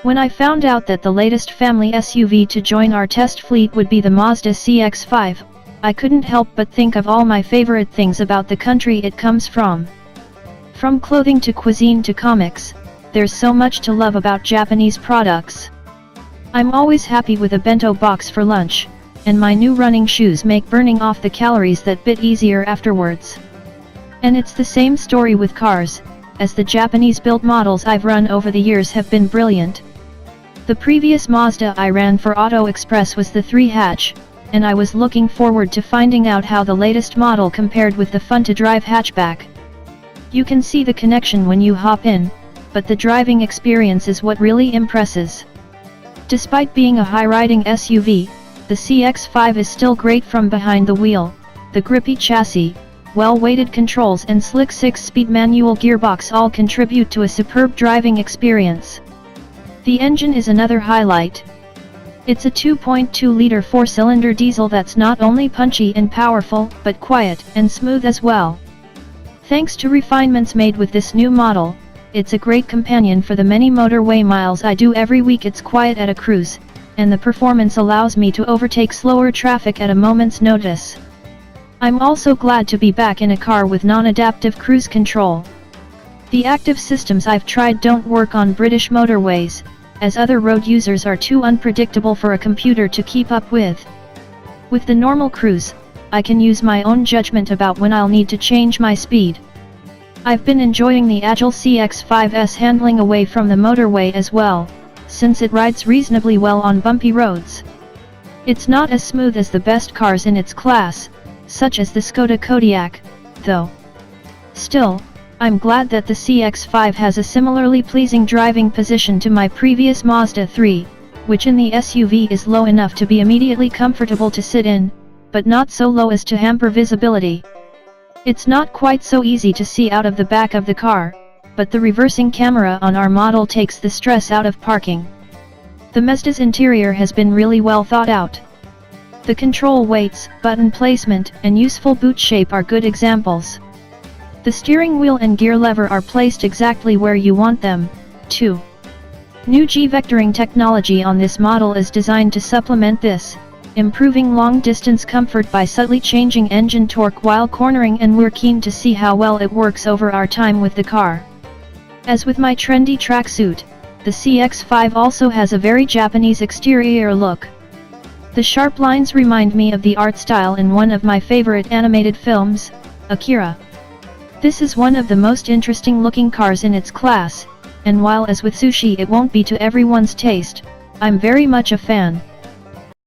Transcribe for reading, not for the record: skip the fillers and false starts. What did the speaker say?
When I found out that the latest family SUV to join our test fleet would be the Mazda CX-5, I couldn't help but think of all my favorite things about the country it comes from. From clothing to cuisine to comics, there's so much to love about Japanese products. I'm always happy with a bento box for lunch, and my new running shoes make burning off the calories that bit easier afterwards. And it's the same story with cars, as the Japanese-built models I've run over the years have been brilliant. The previous Mazda I ran for Auto Express was the 3-hatch, and I was looking forward to finding out how the latest model compared with the fun-to-drive hatchback. You can see the connection when you hop in, but the driving experience is what really impresses. Despite being a high-riding SUV, the CX-5 is still great from behind the wheel. The grippy chassis, well-weighted controls and slick 6-speed manual gearbox all contribute to a superb driving experience. The engine is another highlight. It's a 2.2-liter 4-cylinder diesel that's not only punchy and powerful, but quiet and smooth as well. Thanks to refinements made with this new model, it's a great companion for the many motorway miles I do every week. It's quiet at a cruise, and the performance allows me to overtake slower traffic at a moment's notice. I'm also glad to be back in a car with non-adaptive cruise control. The active systems I've tried don't work on British motorways, as other road users are too unpredictable for a computer to keep up with. With the normal cruise, I can use my own judgment about when I'll need to change my speed. I've been enjoying the agile CX-5's handling away from the motorway as well, since it rides reasonably well on bumpy roads. It's not as smooth as the best cars in its class, such as the Skoda Kodiaq, though. Still, I'm glad that the CX-5 has a similarly pleasing driving position to my previous Mazda 3, which in the SUV is low enough to be immediately comfortable to sit in, but not so low as to hamper visibility. It's not quite so easy to see out of the back of the car, but the reversing camera on our model takes the stress out of parking. The Mazda's interior has been really well thought out. The control weights, button placement, and useful boot shape are good examples. The steering wheel and gear lever are placed exactly where you want them, too. New G-vectoring technology on this model is designed to supplement this, improving long-distance comfort by subtly changing engine torque while cornering, and we're keen to see how well it works over our time with the car. As with my trendy tracksuit, the CX-5 also has a very Japanese exterior look. The sharp lines remind me of the art style in one of my favorite animated films, Akira. This is one of the most interesting looking cars in its class, and while as with sushi it won't be to everyone's taste, I'm very much a fan.